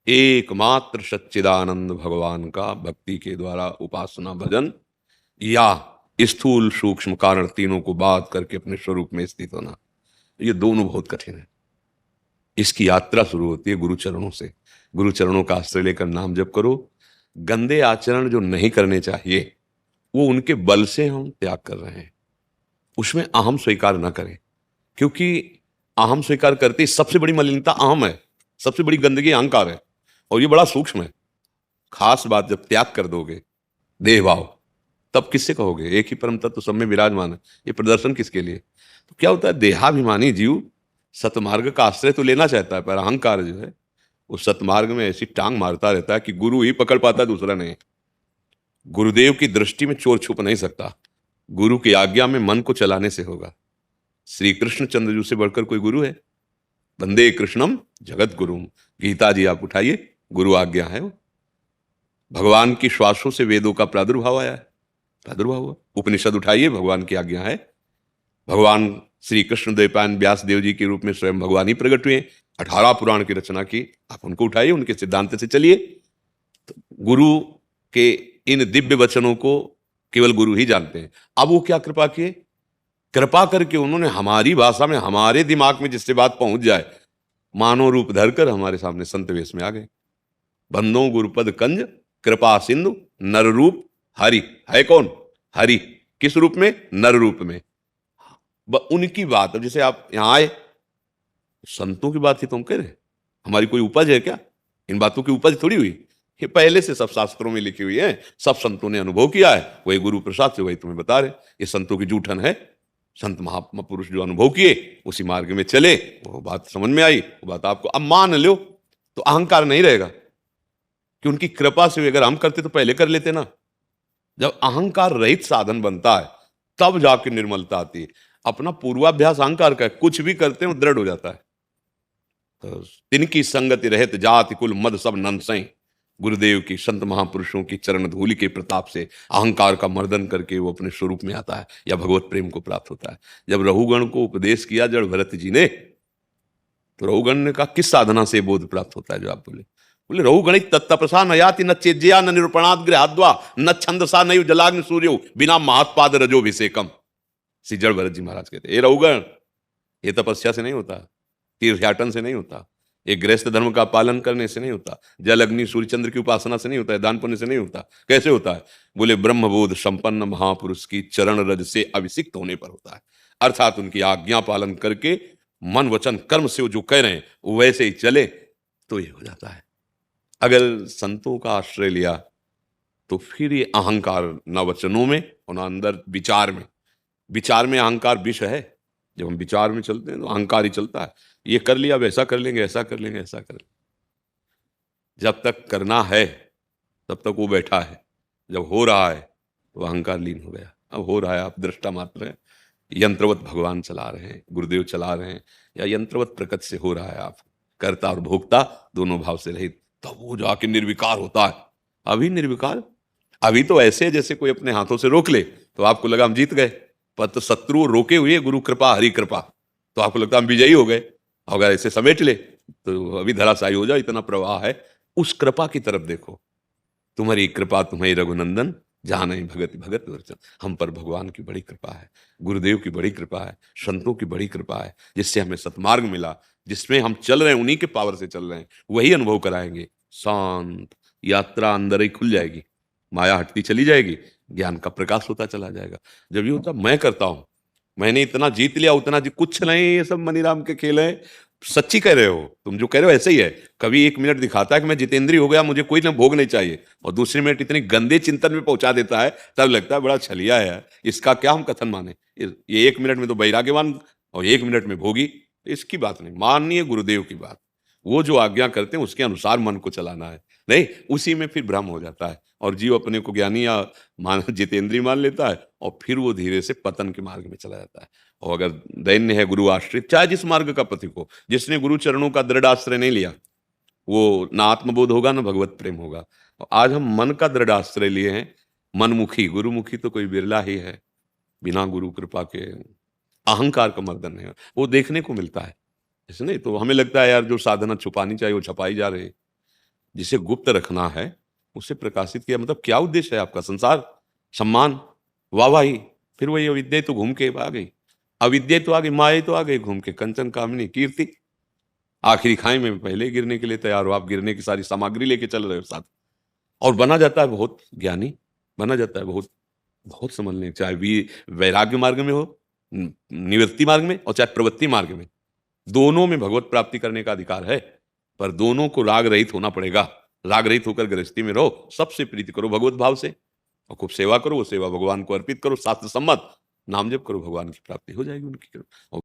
एकमात्र सच्चिदानंद भगवान का भक्ति के द्वारा उपासना भजन, या स्थूल सूक्ष्म कारण तीनों को बात करके अपने स्वरूप में स्थित होना, ये दोनों बहुत कठिन है। इसकी यात्रा शुरू होती है गुरु चरणों से। गुरु चरणों का आश्रय लेकर नाम जप करो। गंदे आचरण जो नहीं करने चाहिए वो उनके बल से हम त्याग कर रहे हैं। उसमें अहम स्वीकार ना करें, क्योंकि अहम स्वीकार करते ही सबसे बड़ी मलिनता अहम है, सबसे बड़ी गंदगी अहंकार है, और ये बड़ा सूक्ष्म है। खास बात, जब त्याग कर दोगे देह भाव, तब किससे कहोगे एक ही परम तत्व सब में विराजमान है, ये प्रदर्शन किसके लिए? तो क्या होता है, देहाभिमानी जीव सतमार्ग का आश्रय तो लेना चाहता है, पर अहंकार जो है वो सतमार्ग में ऐसी टांग मारता रहता है कि गुरु ही पकड़ पाता है, दूसरा नहीं। गुरुदेव की दृष्टि में चोर छुप नहीं सकता, गुरु की आज्ञा में मन को चलाने से होगा। श्री कृष्ण चंद्र से बढ़कर कोई गुरु है? वंदे कृष्णम जगत गुरु। गीता जी आप उठाइए, गुरु आज्ञा है वो। भगवान की श्वासों से वेदों का प्रादुर्भाव आया है, प्रादुर्भाव हुआ। उपनिषद उठाइए, भगवान की आज्ञा है। भगवान श्री कृष्ण द्वैपायन व्यास देव जी के रूप में स्वयं भगवान ही प्रकट हुए, 18 पुराण की रचना की, आप उनको उठाइए, उनके सिद्धांत से चलिए। तो गुरु के इन दिव्य वचनों को केवल गुरु ही जानते हैं। अब वो क्या कृपा किए, कृपा करके उन्होंने हमारी भाषा में, हमारे दिमाग में जिससे बात पहुंच जाए, मानव रूप धरकर हमारे सामने संत वेश में आ गए। बंदो गुरुपद कंज कृपा सिंधु नर रूप हरि। है कौन? हरि। किस रूप में? नर रूप में। उनकी बात, अब जैसे आप यहां आए, संतों की बात ही तो हम कह रहे हैं, हमारी कोई उपज है क्या? इन बातों की उपज थोड़ी हुई, ये पहले से सब शास्त्रों में लिखी हुई है, सब संतों ने अनुभव किया है, वही गुरु प्रसाद से वही तुम्हें बता रहे। ये संतों की जूठन है। संत महात्मा पुरुष जो अनुभव किए उसी मार्ग में चले, वो बात समझ में आई, वो बात आपको अब मान लो, तो अहंकार नहीं रहेगा। कि उनकी कृपा से अगर हम करते तो पहले कर लेते ना। जब अहंकार रहित साधन बनता है तब जाके निर्मलता आती है। अपना पूर्वाभ्यास अहंकार का है, कुछ भी करते हैं दृढ़ हो जाता है। तो तिनकी संगति रहत जाति कुल मद सब नंदसई। गुरुदेव की, संत महापुरुषों की चरण धूलि के प्रताप से अहंकार का मर्दन करके वो अपने स्वरूप में आता है, या भगवत प्रेम को प्राप्त होता है। जब रहुगण को उपदेश किया जड़ भरत जी ने, तो रहुगण ने कहा किस साधना से बोध प्राप्त होता है? जो आप बोले, बोले रहुगणित तत्तपसा न याति न चेज्या न निरूपणाद गृहाद्वा न छंदसा न जलाग्नि सूर्यो बिना महात्पाद रजोभिषेकम। श्री जड़ भरत जी महाराज कहते, ये रहुगण, ये तपस्या से नहीं होता, तीर्थयाटन से नहीं होता, एक गृहस्थ धर्म का पालन करने से नहीं होता, जल अग्नि सूर्य चंद्र की उपासना से नहीं होता है, दान पुण्य से नहीं होता। कैसे होता है? बोले ब्रह्मबोध संपन्न महापुरुष की चरण रज से अभिषिक्त होने पर होता है। अर्थात उनकी आज्ञा पालन करके मन वचन कर्म से वो जो कह रहे हैं वैसे ही चले तो ये हो जाता है। अगर संतों का आश्रय लिया तो फिर ये अहंकार न वचनों में और न अंदर विचार में, विचार में अहंकार विष है। जब हम विचार में चलते हैं तो अहंकार ही चलता है, ये कर लिया, अब ऐसा कर लेंगे, ऐसा कर लेंगे, ऐसा कर लेंगे। जब तक करना है तब तक वो बैठा है, जब हो रहा है तो अहंकार लीन हो गया। अब हो रहा है, आप दृष्टा मात्र हैं, यंत्रवत भगवान चला रहे हैं, गुरुदेव चला रहे हैं, या यंत्रवत प्रकृति से हो रहा है। आप कर्ता और भोक्ता दोनों भाव से रहित, तब वो जाके निर्विकार होता है। अभी निर्विकार, अभी तो ऐसे जैसे कोई अपने हाथों से रोक ले तो आपको लगा हम जीत गए, पर तो शत्रु रोके हुए गुरु कृपा हरि कृपा, तो आपको लगता हम विजयी हो गए। अगर ऐसे समेट ले तो अभी धराशायी हो जाए, इतना प्रवाह है। उस कृपा की तरफ देखो, तुम्हारी कृपा तुम्हारी रघुनंदन, जहां नहीं भगत भगत वर्चन। हम पर भगवान की बड़ी कृपा है, गुरुदेव की बड़ी कृपा है, संतों की बड़ी कृपा है, जिससे हमें सतमार्ग मिला, जिसमें हम चल रहे हैं, उन्हीं के पावर से चल रहे हैं, वही अनुभव कराएंगे। शांत यात्रा अंदर ही खुल जाएगी, माया हटती चली जाएगी, ज्ञान का प्रकाश होता चला जाएगा। जब ये होता मैं करता हूं, मैंने इतना जीत लिया, उतना जी कुछ नहीं, ये सब मनीराम के खेल है। सच्ची कह रहे हो, तुम जो कह रहे हो ऐसे ही है। कभी एक मिनट दिखाता है कि मैं जितेंद्रीय हो गया, मुझे कोई ना भोग नहीं चाहिए, और दूसरी मिनट इतने गंदे चिंतन में पहुंचा देता है, तब लगता है बड़ा छलिया है यार, इसका क्या हम कथन माने। ये एक मिनट में तो वैराग्यवान और एक मिनट में भोगी, इसकी बात नहीं माननी है, गुरुदेव की बात। वो जो आज्ञा करते हैं उसके अनुसार मन को चलाना है, नहीं उसी में फिर भ्रम हो जाता है, और जीव अपने को ज्ञानी या मान जितेंद्रीय मान लेता है, और फिर वो धीरे से पतन के मार्ग में चला जाता है। और अगर दैन्य है गुरु आश्रित, चाहे जिस मार्ग का पथिक हो, जिसने गुरु चरणों का दृढ़ आश्रय नहीं लिया, वो ना आत्मबोध होगा ना भगवत प्रेम होगा। और आज हम मन का दृढ़ आश्रय लिए हैं, मनमुखी, गुरुमुखी तो कोई बिरला ही है। बिना गुरु कृपा के अहंकार का मर्दन है, वो देखने को मिलता है। ऐसे नहीं तो हमें लगता है यार जो साधना छुपानी चाहिए वो छपाई जा रही है। जिसे गुप्त रखना है उसे प्रकाशित किया। मतलब क्या उद्देश्य है आपका? संसार, सम्मान, वाहवाही। फिर वही अविद्या तो घूम के आ गई, अविद्या तो आ गई, माया तो आ गई घूम के, कंचन कामनी कीर्ति। आखिरी खाई में पहले गिरने के लिए तैयार हो आप, गिरने की सारी सामग्री लेके चल रहे हो साथ। और बना जाता है बहुत ज्ञानी, बना जाता है बहुत बहुत समझने, चाहे वैराग्य मार्ग में हो, निवृत्ति मार्ग में, और चाहे प्रवृत्ति मार्ग में, दोनों में भगवत प्राप्ति करने का अधिकार है। पर दोनों को राग रहित होना पड़ेगा। राग रहित होकर गृहस्थी में रहो, सबसे प्रीति करो भगवत भाव से, और खूब सेवा करो, वो सेवा भगवान को अर्पित करो, शास्त्र सम्मत नाम जप करो, भगवान की प्राप्ति हो जाएगी उनकी कृपा।